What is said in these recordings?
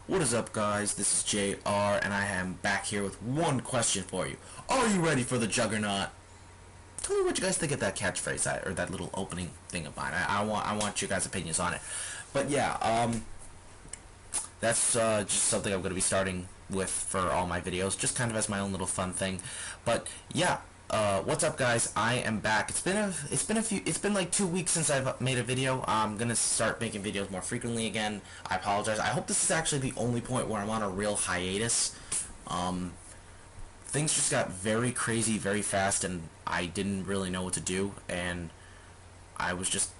What is up, guys? This is JR, and I am back here with one question for you. Are you ready for the Juggernaut? Tell me what you guys think of that catchphrase, or that little opening thing of mine. I want your guys' opinions on it. But yeah, that's just something I'm going to be starting with for all my videos, just kind of as my own little fun thing. But yeah, what's up, guys? I am back. It's been like 2 weeks since I've made a video. I'm gonna start making videos more frequently again. I apologize. I hope this is actually the only point where I'm on a real hiatus. Things just got very crazy very fast, and I didn't really know what to do, and I was just,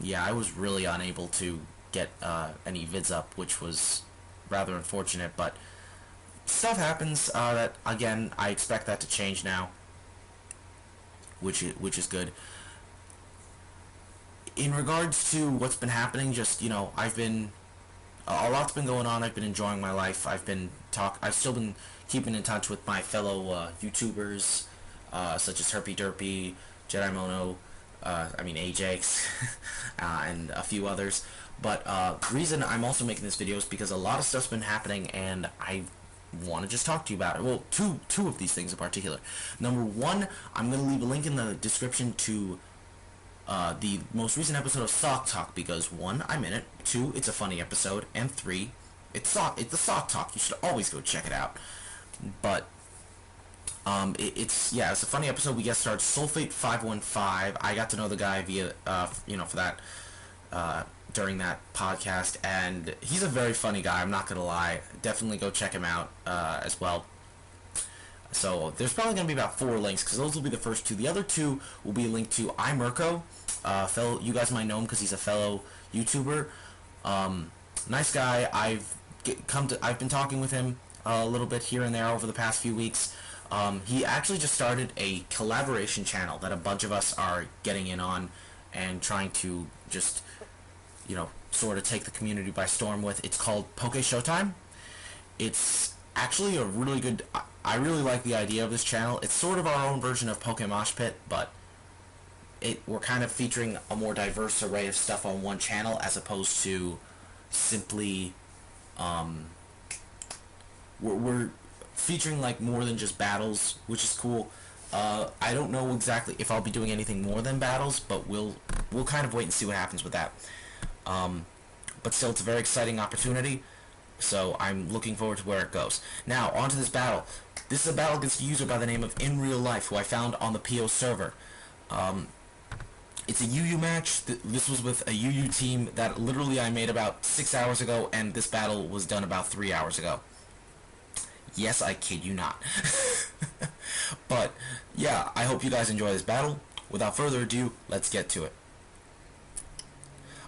yeah, I was really unable to get any vids up, which was rather unfortunate. But stuff happens. That again, I expect that to change now, which is good. In regards to what's been happening, just, you know, I've been a lot's been going on. I've been enjoying my life. I've still been keeping in touch with my fellow YouTubers, such as Herpy Derpy, Jedi Mono, Ajax, and a few others. But the reason I'm also making this video is because a lot of stuff's been happening, and I want to just talk to you about it. Well, two of these things in particular. Number one, I'm going to leave a link in the description to the most recent episode of Sock Talk, because one, I'm in it, two, it's a funny episode, and three, it's the Sock Talk. You should always go check it out. But it's a funny episode. We guest starred Sulfate 515. I got to know the guy via for that during that podcast, and he's a very funny guy, I'm not gonna lie. Definitely go check him out as well. So there's probably gonna be about 4 links, because those will be the first 2. The other 2 will be linked to Raikou, you guys might know him because he's a fellow YouTuber. Nice guy. I've been talking with him a little bit here and there over the past few weeks. He actually just started a collaboration channel that a bunch of us are getting in on and trying to just, you know, sort of take the community by storm with. It's called Poke Showtime. It's actually a really good, I really like the idea of this channel. It's sort of our own version of Poke Mosh Pit, but we're kind of featuring a more diverse array of stuff on one channel, as opposed to simply, we're featuring like more than just battles, which is cool. I don't know exactly if I'll be doing anything more than battles, but we'll kind of wait and see what happens with that. But still, it's a very exciting opportunity, so I'm looking forward to where it goes. Now, on to this battle. This is a battle against a user by the name of InRealLife, who I found on the PO server. It's a UU match. This was with a UU team that literally I made about 6 hours ago, and this battle was done about 3 hours ago. Yes, I kid you not. But yeah, I hope you guys enjoy this battle. Without further ado, let's get to it.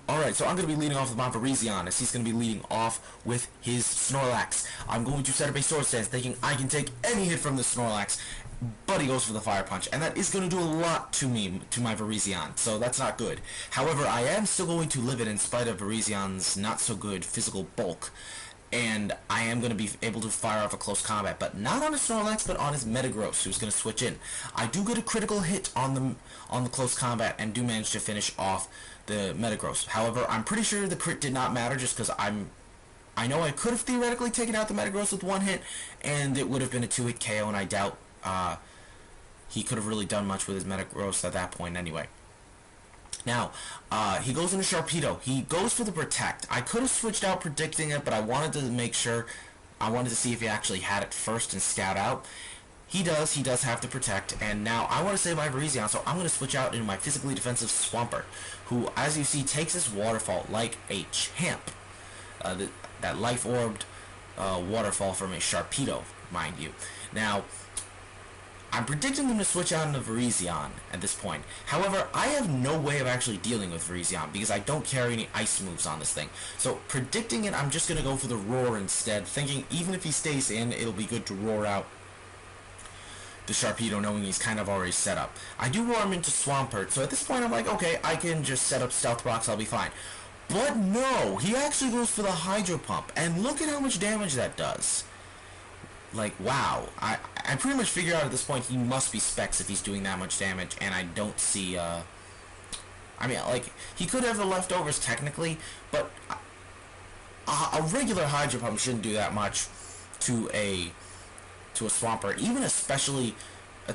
Alright, so I'm going to be leading off with my Virizion, as he's going to be leading off with his Snorlax. I'm going to set up a sword stance, thinking I can take any hit from the Snorlax, but he goes for the Fire Punch, and that is going to do a lot to my Virizion, so that's not good. However, I am still going to live it in spite of Virizion's not-so-good physical bulk, and I am going to be able to fire off a close combat, but not on his Snorlax, but on his Metagross, who's going to switch in. I do get a critical hit on the close combat, and do manage to finish off the Metagross. However, I'm pretty sure the crit did not matter, just because I know I could have theoretically taken out the Metagross with 1 hit, and it would have been a 2-hit KO, and I doubt he could have really done much with his Metagross at that point anyway. Now, he goes into Sharpedo. He goes for the Protect. I could have switched out predicting it, but I wanted to make sure. I wanted to see if he actually had it first and scout out. He does have to Protect, and now I want to save my Virizion, so I'm going to switch out into my physically defensive Swampert, who, as you see, takes his Waterfall like a champ. That Life-Orbed Waterfall from a Sharpedo, mind you. Now, I'm predicting him to switch out into Virizion at this point. However, I have no way of actually dealing with Virizion, because I don't carry any ice moves on this thing. So, predicting it, I'm just going to go for the Roar instead, thinking even if he stays in, it'll be good to roar out the Sharpedo, knowing he's kind of already set up. I do roar him into Swampert, so at this point I'm like, okay, I can just set up Stealth Rocks, I'll be fine. But no, he actually goes for the Hydro Pump, and look at how much damage that does. Like, wow. I pretty much figure out at this point he must be Specs if he's doing that much damage, and I don't see, I mean, like, he could have the leftovers technically, but a regular Hydro Pump shouldn't do that much to a Swampert, even especially a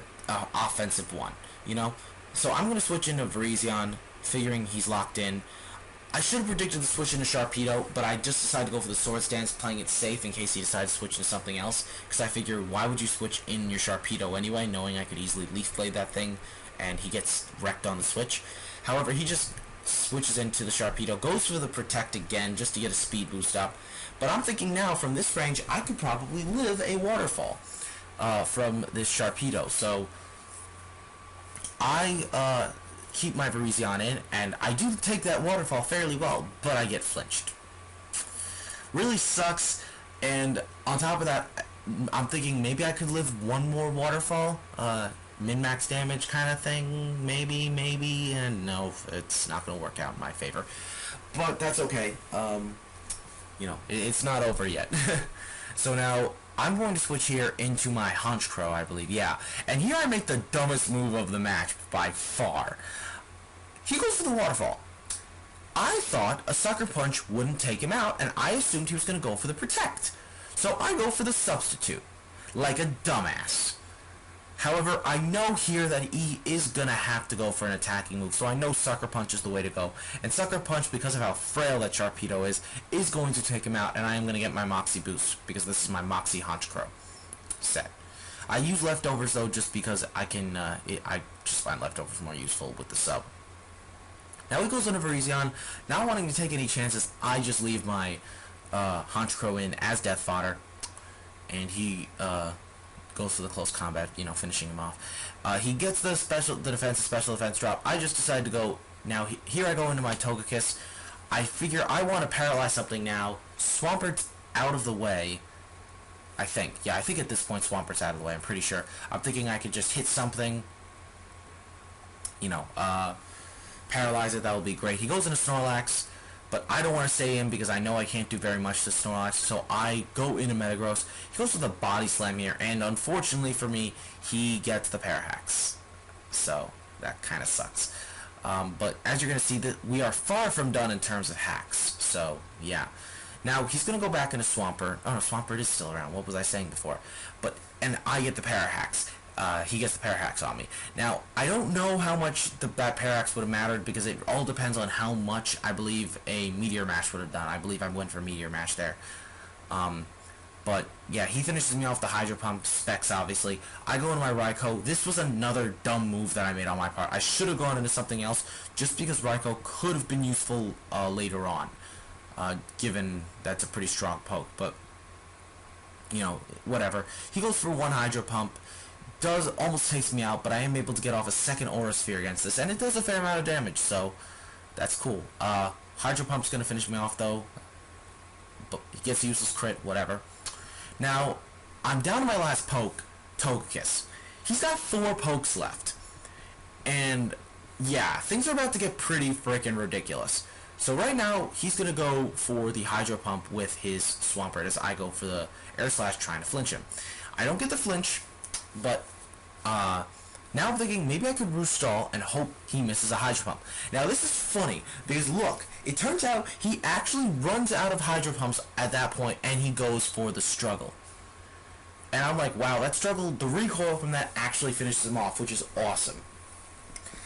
offensive one, you know? So I'm going to switch into Virizion, figuring he's locked in. I should have predicted the switch into Sharpedo, but I just decided to go for the Sword Stance, playing it safe in case he decides to switch into something else, because I figure, why would you switch in your Sharpedo anyway, knowing I could easily Leaf Blade that thing, and he gets wrecked on the switch. However, he just switches into the Sharpedo, goes for the Protect again, just to get a speed boost up. But I'm thinking now, from this range, I could probably live a Waterfall from this Sharpedo. So I keep my Virizion in, and I do take that Waterfall fairly well, but I get flinched. Really sucks, and on top of that, I'm thinking maybe I could live one more Waterfall, min-max damage kind of thing, maybe, and no, it's not going to work out in my favor. But that's okay. You know, it's not over yet. So now, I'm going to switch here into my Honchkrow, I believe, yeah. And here I make the dumbest move of the match by far. He goes for the Waterfall. I thought a Sucker Punch wouldn't take him out, and I assumed he was going to go for the Protect. So I go for the Substitute, like a dumbass. However, I know here that he is going to have to go for an attacking move, so I know Sucker Punch is the way to go. And Sucker Punch, because of how frail that Sharpedo is going to take him out, and I am going to get my Moxie boost, because this is my Moxie Honchkrow set. I use Leftovers, though, just because I can, I just find Leftovers more useful with the sub. Now he goes into Virizion, not wanting to take any chances, I just leave my Honchkrow in as death fodder, and he goes for the close combat, you know, finishing him off. He gets the special defense drop. I just decided to go, now here I go into my Togekiss. I figure I want to paralyze something now. Swampert's out of the way, I think. Yeah, I think at this point Swampert's out of the way, I'm pretty sure. I'm thinking I could just hit something, you know, paralyze it, that would be great. He goes into Snorlax, but I don't want to stay in because I know I can't do very much to Snorlax, so I go into Metagross. He goes with a Body Slam here, and unfortunately for me, he gets the HAX. So, that kind of sucks. But as you're going to see, that we are far from done in terms of HAX, so yeah. Now, he's going to go back into Swampert. Oh no, Swampert is still around, what was I saying before? And I get the HAX. He gets the HAX on me. Now, I don't know how much that HAX would have mattered because it all depends on how much I believe a Meteor Mash would have done. I believe I went for Meteor Mash there. But, yeah, he finishes me off the Hydro Pump, specs obviously. I go into my Raikou. This was another dumb move that I made on my part. I should have gone into something else just because Raikou could have been useful later on, given that's a pretty strong poke. But, you know, whatever. He goes for one Hydro Pump. Does almost takes me out, but I am able to get off a second Aura Sphere against this, and it does a fair amount of damage, so that's cool. Hydro Pump's gonna finish me off though, but he gets a useless crit, whatever. Now, I'm down to my last poke, Togekiss. He's got 4 pokes left, and yeah, things are about to get pretty freaking ridiculous. So right now, he's gonna go for the Hydro Pump with his Swampert as I go for the Air Slash trying to flinch him. I don't get the flinch, but now I'm thinking maybe I could Roost Stall and hope he misses a Hydro Pump. Now this is funny because look, it turns out he actually runs out of Hydro Pumps at that point and he goes for the Struggle. And I'm like, wow, that Struggle, the recoil from that actually finishes him off, which is awesome.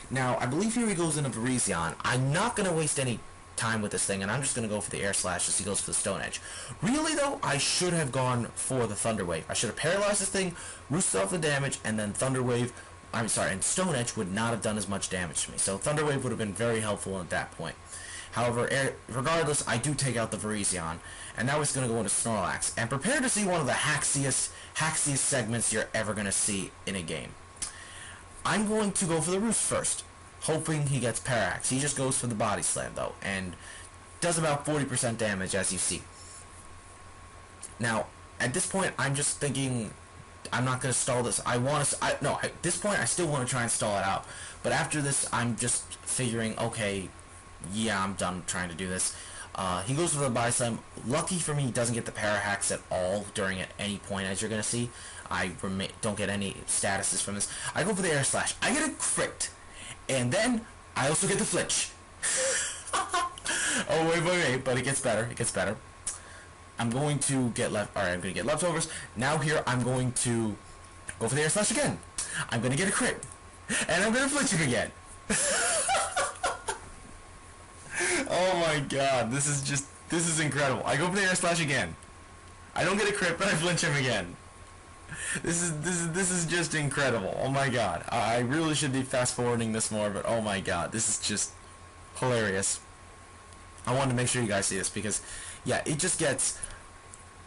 Now, I believe here he goes into Virizion. I'm not going to waste any time with this thing, and I'm just going to go for the Air Slash as he goes for the Stone Edge. Really, though, I should have gone for the Thunder Wave. I should have paralyzed this thing, roosted off the damage, and then Thunder Wave, I'm sorry, and Stone Edge would not have done as much damage to me. So Thunder Wave would have been very helpful at that point. However, regardless, I do take out the Virizion, and now it's going to go into Snorlax. And prepare to see one of the haxiest segments you're ever going to see in a game. I'm going to go for the Roost first, hoping he gets Parax. He just goes for the Body Slam, though, and does about 40% damage, as you see. Now, at this point, I'm just thinking, I'm not going to stall this. At this point, I still want to try and stall it out. But after this, I'm just figuring, okay, yeah, I'm done trying to do this. He goes for the Body Slam. Lucky for me, he doesn't get the Parax at all during at any point, as you're going to see. I don't get any statuses from this. I go for the Air Slash. I get a crit. And then, I also get the flinch. Oh, wait, but it gets better. It gets better. I'm going to get leftovers. Now here, I'm going to go for the air slash again. I'm going to get a crit. And I'm going to flinch him again. Oh my god, this is incredible. I go for the air slash again. I don't get a crit, but I flinch him again. This is just incredible. Oh my god. I really should be fast forwarding this more, but oh my god, this is just hilarious. I wanted to make sure you guys see this because, yeah, it just gets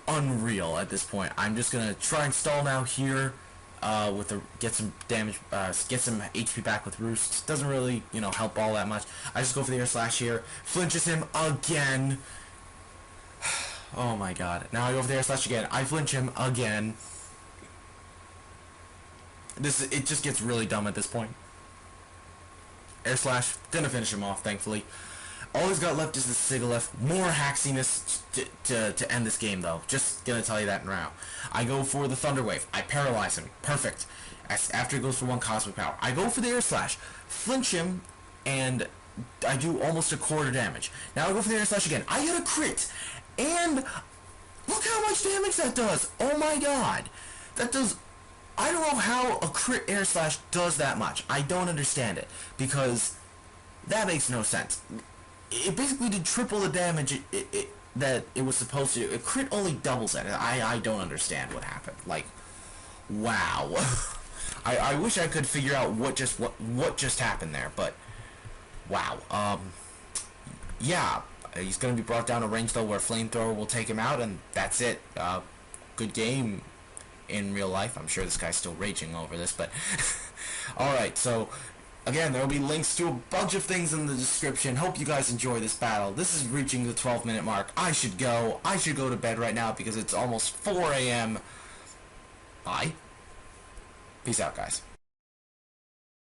unreal at this point. I'm just gonna try and stall now here, get some damage, get some HP back with Roost. Doesn't really, help all that much. I just go for the air slash here, flinches him again. Oh my god. Now I go for the air slash again. I flinch him again. It just gets really dumb at this point. Air slash, gonna finish him off, thankfully. All he's got left is the Sigilyph. More haxiness to end this game, though. Just gonna tell you that now. I go for the Thunder Wave. I paralyze him. Perfect. After he goes for 1 Cosmic Power. I go for the Air Slash. Flinch him, and I do almost a quarter damage. Now I go for the Air Slash again. I get a crit! And look how much damage that does! Oh my god! That does... I don't know how a crit Air Slash does that much. I don't understand it. Because that makes no sense. It basically did triple the damage that it was supposed to do. A crit only doubles it. I don't understand what happened. Like, wow. I wish I could figure out what just happened there, but wow. Yeah, he's gonna be brought down to range though, where Flamethrower will take him out, and that's it. Good game in real life. I'm sure this guy's still raging over this, but alright, so again, there will be links to a bunch of things in the description. Hope you guys enjoy this battle. This is reaching the 12-minute mark. I should go to bed right now because it's almost 4 a.m. Bye. Peace out, guys.